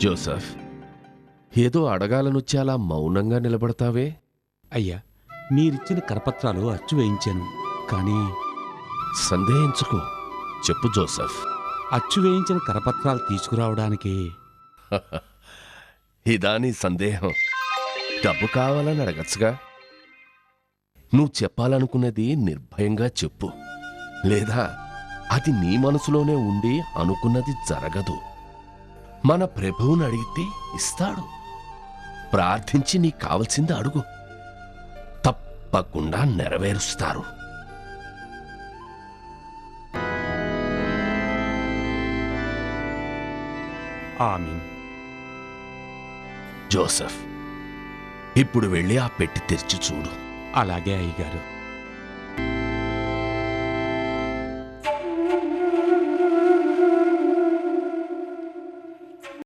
Joseph, ఏదో అడగాలనొచ్చి అలా మౌనంగా నిలబడతావే? అయ్యా, మీరిచ్చిన కరపత్రాలు అచ్చు వేయించాను, కానీ సందేహించుకో, చెప్పు జోసెఫ్. అచ్చు వేయించిన కరపత్రాలు తీసుకురావడానికి ఇదా నీ సందేహం? డబ్బు కావాలని అడగచ్చుగా. నువ్వు చెప్పాలనుకున్నది నిర్భయంగా చెప్పు, లేదా అది నీ మనసులోనే ఉండి అనుకున్నది జరగదు. మన ప్రభువుని అడిగితే ఇస్తాడు. ప్రార్థించి నీకు కావలసింది అడుగు, తప్పకుండా నెరవేరుస్తారు. ఆమీన్. జోసెఫ్, ఇప్పుడు వెళ్ళి ఆ పెట్టి తెరిచి చూడు. అలాగే అయ్యగారు.